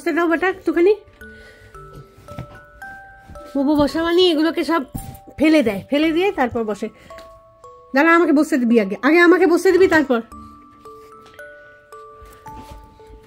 বসতে দাও বেটা একটুখানি। বুবু বসা মানে এগুলোকে সব ফেলে দেয়, ফেলে দিয়ে তারপর বসে। দাঁড়া আমাকে বসতে দিবি, আগে আগে আমাকে বসতে দিবি তারপর।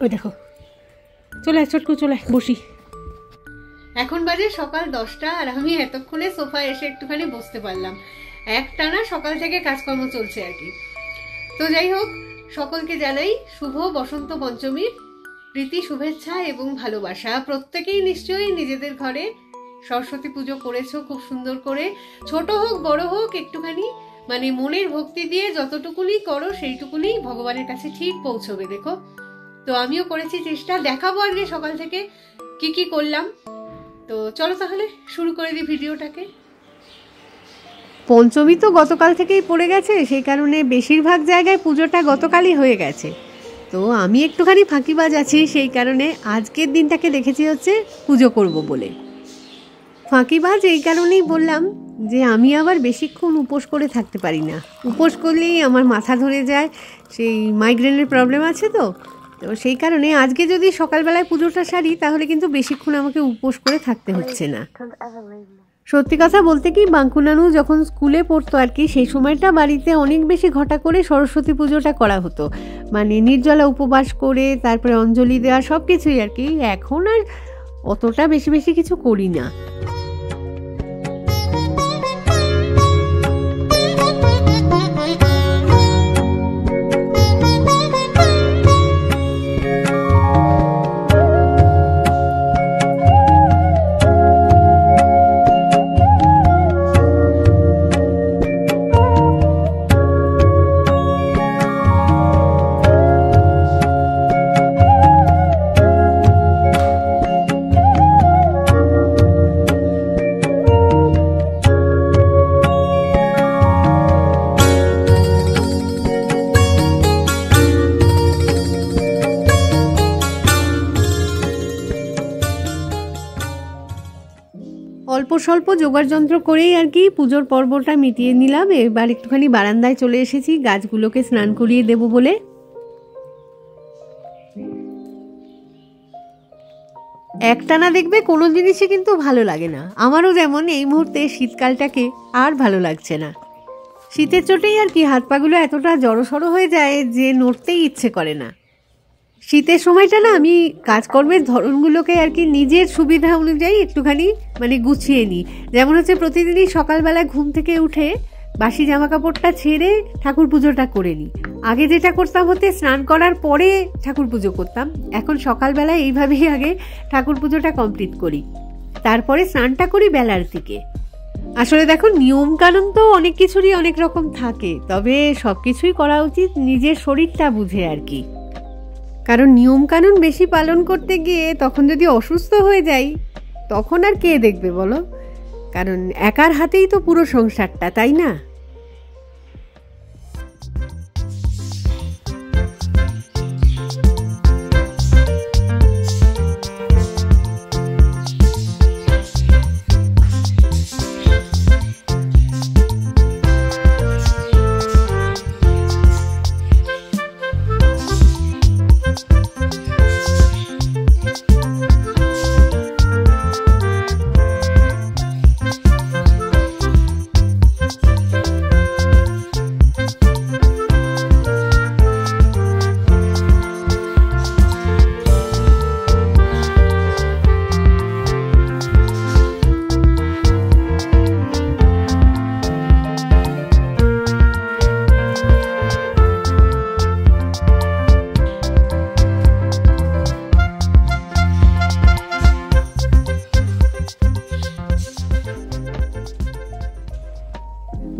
ওই দেখো চলে আয় চটকু, চলে আয় বসি। এখন বাজে সকাল 10টা আর আমি এতক্ষণে সোফায় এসে একটুখানি বসতে পারলাম। একটানা সকাল থেকে কাজকর্ম চলছে আর কি। তো যাই হোক, সকলকে জানাই শুভ বসন্ত পঞ্চমীর প্রীতি শুভেচ্ছা এবং ভালোবাসা। প্রত্যেকেই নিশ্চয়ই নিজেদের ঘরে সরস্বতী পুজো করেছো খুব সুন্দর করে। ছোট হোক বড় হোক, একটুখানি মানে মনের ভক্তি দিয়ে যতটুকুনি করো সেইটুকুনি ভগবানের কাছে ঠিক পৌঁছবে। দেখো, তো আমিও করেছি চেষ্টা, দেখাবো আজকে সকাল থেকে কি কি করলাম। তো চলো তাহলে শুরু করে দিই ভিডিওটাকে। পঞ্চমী তো গতকাল থেকেই পড়ে গেছে, সেই কারণে বেশিরভাগ জায়গায় পুজোটা গতকালই হয়ে গেছে। তো আমি একটুখানি ফাঁকিবাজ আছি, সেই কারণে আজকের দিনটাকে দেখেছি হচ্ছে পুজো করব বলে। ফাঁকিবাজ এই কারণেই বললাম যে আমি আবার বেশিক্ষণ উপোস করে থাকতে পারি না। উপোস করলেই আমার মাথা ধরে যায়, সেই মাইগ্রেনের প্রবলেম আছে। তো সেই কারণে আজকে যদি সকালবেলায় পুজোটা সারি তাহলে কিন্তু বেশিক্ষণ আমাকে উপোস করে থাকতে হচ্ছে না। সত্যি কথা বলতে কি, বাঙ্কুনানু যখন স্কুলে পড়তো আর কি, সেই সময়টা বাড়িতে অনেক বেশি ঘটা করে সরস্বতী পুজোটা করা হতো, মানে নির্জলা উপবাস করে তারপরে অঞ্জলি দেওয়া সব কিছুই আর কি। এখন আর অতটা বেশি বেশি কিছু করি না। অল্প স্বল্প জোগাড় যন্ত্র করেই আর কি পুজোর পর্বটা মিটিয়ে নিলাম। এবার একটুখানি বারান্দায় চলে এসেছি গাছগুলোকে স্নান করিয়ে দেব বলে। একটানা দেখবে কোনো জিনিসই কিন্তু ভালো লাগে না। আমারও যেমন এই মুহূর্তে শীতকালটাকে আর ভালো লাগছে না। শীতের চোটেই আর কি হাত পাগুলো এতটা জড়সড় হয়ে যায় যে নড়তেই ইচ্ছে করে না। শীতের সময়টা না আমি কাজকর্মের ধরনগুলোকে আর কি নিজের সুবিধা অনুযায়ী একটুখানি মানে গুছিয়ে নিই। যেমন হচ্ছে প্রতিদিনই সকালবেলা ঘুম থেকে উঠে বাসি জামা কাপড়টা ছেড়ে ঠাকুর পুজোটা করে নিই। আগে যেটা করতাম হতে স্নান করার পরে ঠাকুর পুজো করতাম, এখন সকালবেলা এইভাবেই আগে ঠাকুর পুজোটা কমপ্লিট করি, তারপরে স্নানটা করি বেলার দিকে। আসলে দেখো, নিয়ম কানুন তো অনেক কিছুরই অনেক রকম থাকে, তবে সব কিছুই করা উচিত নিজের শরীরটা বুঝে আর কি। কারণ নিয়ম কানুন বেশি পালন করতে গিয়ে তখন যদি অসুস্থ হয়ে যাই তখন আর কে দেখবে বলো? কারণ একার হাতেই তো পুরো সংসারটা, তাই না?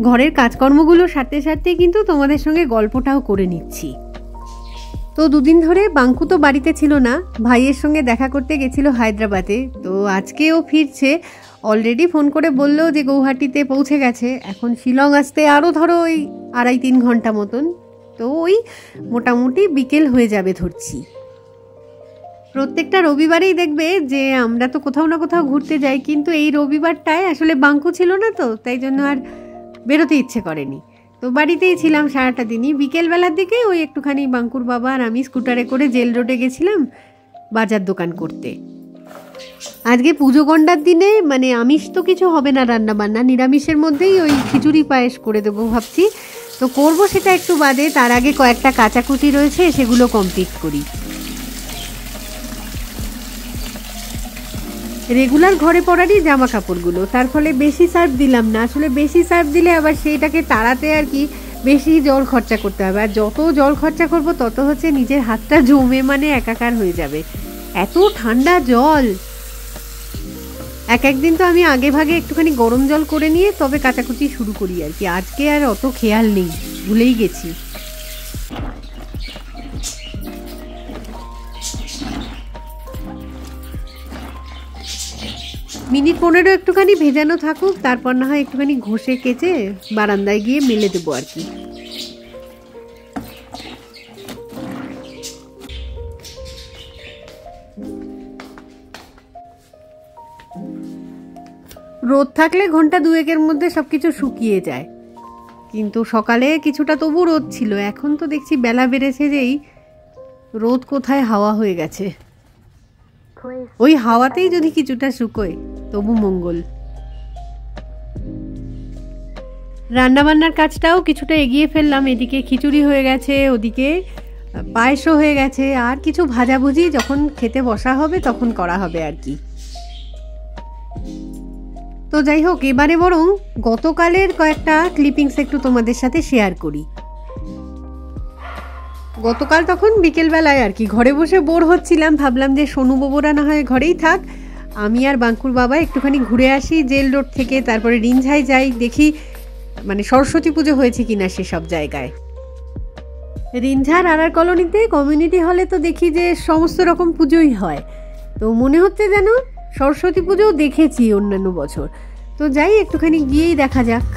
ঘরের কাজকর্মগুলো সারতে সারতে কিন্তু তোমাদের সঙ্গে গল্পটাও করে নিচ্ছি। তো দুদিন ধরে বাঙ্কু তো বাড়িতে ছিল না, ভাইয়ের সঙ্গে দেখা করতে গেছিল হায়দ্রাবাদে। তো আজকেও ফিরছে, অলরেডি ফোন করে বললো যে গৌহাটিতে পৌঁছে গেছে। এখন শিলং আসতে আরও ধরো ওই 2.5-3 ঘন্টা মতন, তো ওই মোটামুটি বিকেল হয়ে যাবে ধরছি। প্রত্যেকটা রবিবারেই দেখবে যে আমরা তো কোথাও না কোথাও ঘুরতে যাই, কিন্তু এই রবিবারটায় আসলে বাঙ্কু ছিল না, তো তাই জন্য আর বেরোতে ইচ্ছে করেনি। তো বাড়িতেই ছিলাম সারাটা দিনই। বিকেলবেলার দিকে ওই একটুখানি বাঙ্কুর বাবা আর আমি স্কুটারে করে জেল রোডে গেছিলাম, বাজার দোকান করতে। আজকে পুজো গন্ডার দিনে মানে আমিষ তো কিছু হবে না রান্না বান্না, নিরামিষের মধ্যেই ওই খিচুড়ি পায়েস করে দেবো ভাবছি। তো করব সেটা একটু বাদে, তার আগে কয়েকটা কাঁচাকুচি রয়েছে সেগুলো কমপ্লিট করি। রেগুলার ঘরে পরারই জামা কাপড়গুলো, তার ফলে বেশি সার্ফ দিলাম না। আসলে বেশি সার্ফ দিলে আবার সেইটাকে তাড়াতে আর কি বেশি জল খরচা করতে হবে, আর যত জল খরচা করব তত হচ্ছে নিজের হাতটা জমে মানে একাকার হয়ে যাবে। এত ঠান্ডা জল, একদিন তো আমি আগে ভাগে একটুখানি গরম জল করে নিয়ে তবে কাচাকুচি শুরু করি আর কি। আজকে আর অত খেয়াল নেই, ভুলেই গেছি। মিনিট 15 একটুখানি ভেজানো থাকুক, তারপর না হয় একটুখানি ঘষে কেচে বারান্দায় গিয়ে মেলে দেবো আর কি। রোদ থাকলে ঘন্টা 2-1-এর মধ্যে সবকিছু শুকিয়ে যায়, কিন্তু সকালে কিছুটা তবু রোদ ছিল। এখন তো দেখছি বেলা বেড়েছে যেই রোদ কোথায় হাওয়া হয়ে গেছে। ওই হাওয়াতেই যদি কিছুটা শুকোয় তবু মঙ্গল। রান্নাবান্নার কাজটাও কিছুটা এগিয়ে ফেললাম। এদিকে খিচুড়ি হয়ে গেছে, ওদিকে পায়েসও হয়ে গেছে, আর কিছু ভাজাভুজি যখন খেতে বসা হবে তখন করা হবে আর কি। তো যাই হোক, এবারে বরং গতকালের কয়েকটা ক্লিপিংস একটু তোমাদের সাথে শেয়ার করি। গতকাল তখন বিকেলবেলায় আর কি ঘরে বসে বোর হচ্ছিলাম, ভাবলাম যে সোনু বাবুরা না হয় ঘরেই থাক, আমি আর বাঙ্কুর বাবা একটুখানি ঘুরে আসি জেল রোড থেকে, তারপরে রিঞ্ঝায় যাই, দেখি মানে সরস্বতী পুজো হয়েছে কিনা সেসব জায়গায়। রিঞ্ঝার আর কলোনিতে কমিউনিটি হলে তো দেখি যে সমস্ত রকম পুজোই হয়, তো মনে হচ্ছে যেন সরস্বতী পুজোও দেখেছি অন্যান্য বছর। তো যাই একটুখানি গিয়েই দেখা যাক।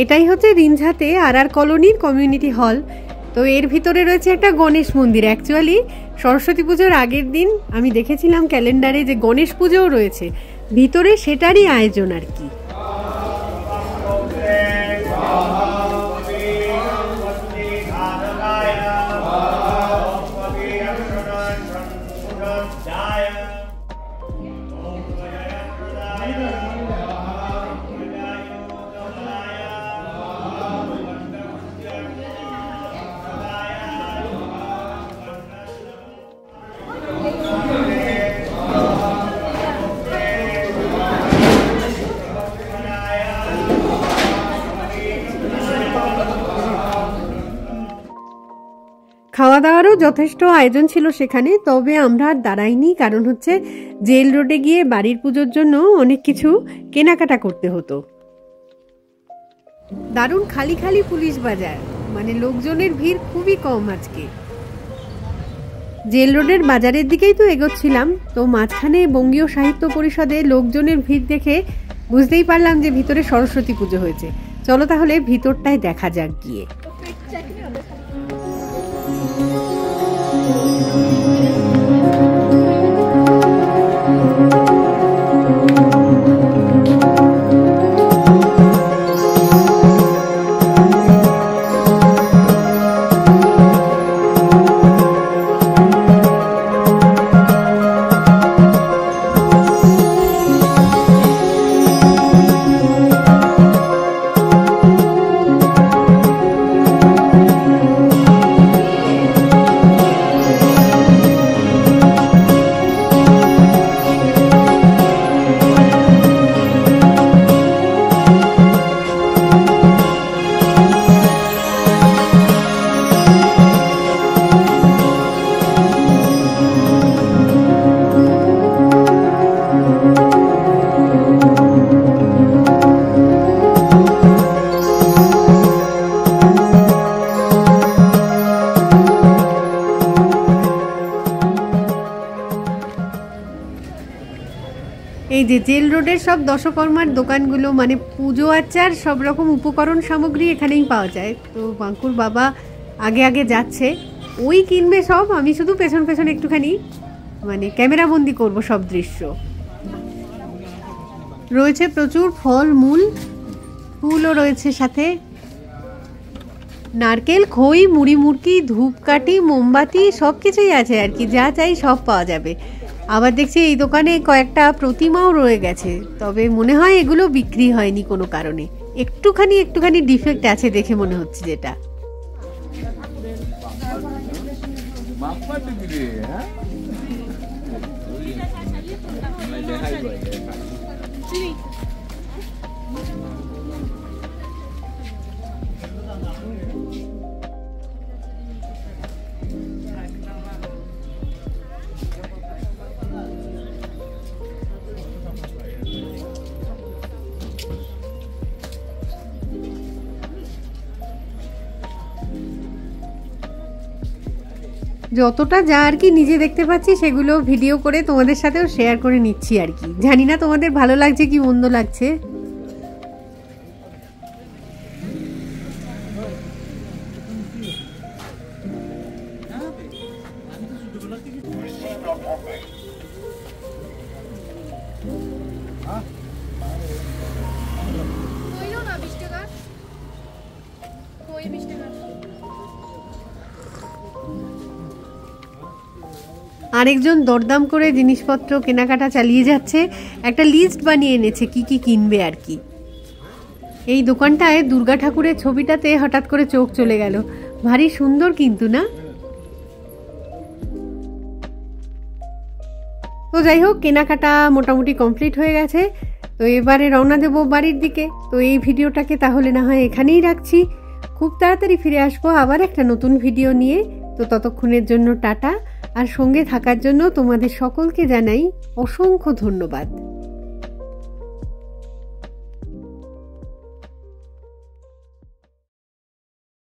এটাই হচ্ছে রিঞ্ঝাতে আর কলোনির কমিউনিটি হল। তো এর ভিতরে রয়েছে একটা গণেশ মন্দির। অ্যাকচুয়ালি সরস্বতী পুজোর আগের দিন আমি দেখেছিলাম ক্যালেন্ডারে যে গণেশ পুজোও রয়েছে ভিতরে, সেটারই আয়োজন আর কি। খাওয়া দাওয়ারও যথেষ্ট আয়োজন ছিল সেখানে, তবে আমরা আর দাঁড়াইনি, কারণ হচ্ছে জেল রোডে গিয়ে বাড়ির পুজোর জন্য অনেক কিছু কেনাকাটা করতে হতো। দারুণ খালি খালি পুলিশ বাজার, মানে লোকজনের ভিড় খুবই কম আজকে। জেল রোডের বাজারের দিকেই তো এগোচ্ছিলাম, তো মাঝখানে বঙ্গীয় সাহিত্য পরিষদে লোকজনের ভিড় দেখে বুঝতেই পারলাম যে ভিতরে সরস্বতী পুজো হয়েছে। চলো তাহলে ভিতরটায় দেখা যাক গিয়ে। এই যে জেল রোডের সব দশকর্মার দোকানগুলো, মানে পুজো আচার সব রকম উপকরণ সামগ্রী এখানেই পাওয়া যায়। তো বাঙ্কুর বাবা আগে আগে যাচ্ছে, ওই কিনবে সব, আমি শুধু পেছন পেছন একটুখানি মানে ক্যামেরাবন্দি করব সব দৃশ্য। রয়েছে প্রচুর ফল মূল, ফুলও রয়েছে সাথে, নারকেল, খই, মুড়ি মুড়কি, ধূপকাঠি, মোমবাতি সব কিছুই আছে আর কি, যা চাই সব পাওয়া যাবে। আবার দেখছি এই দোকানে কয়েকটা প্রতিমাও রয়ে গেছে, তবে মনে হয় এগুলো বিক্রি হয়নি কোনো কারণে, একটুখানি ডিফেক্ট আছে দেখে মনে হচ্ছে যেটা। যতটা যা আর কি নিজে দেখতে পাচ্ছি সেগুলো ভিডিও করে তোমাদের সাথেও শেয়ার করে নিচ্ছি আর কি। জানি না তোমাদের ভালো লাগছে কি মন্দ লাগছে। আরেকজন দরদাম করে জিনিসপত্র কেনাকাটা চালিয়ে যাচ্ছে, একটা লিস্ট বানিয়ে এনেছে কি কি কিনবে আর কি। এই দোকানটায় দুর্গা ঠাকুরের ছবিটাতে হঠাৎ করে চোখ চলে গেল, ভারী সুন্দর কিন্তু না? তো যাই হোক, কেনাকাটা মোটামুটি কমপ্লিট হয়ে গেছে, তো এবারে রওনা দেবো বাড়ির দিকে। তো এই ভিডিওটাকে তাহলে না হয় এখানেই রাখছি, খুব তাড়াতাড়ি ফিরে আসবো আবার একটা নতুন ভিডিও নিয়ে। তো ততক্ষণের জন্য টাটা, আর সঙ্গে থাকার জন্য তোমাদের সকলকে জানাই অসংখ্য ধন্যবাদ।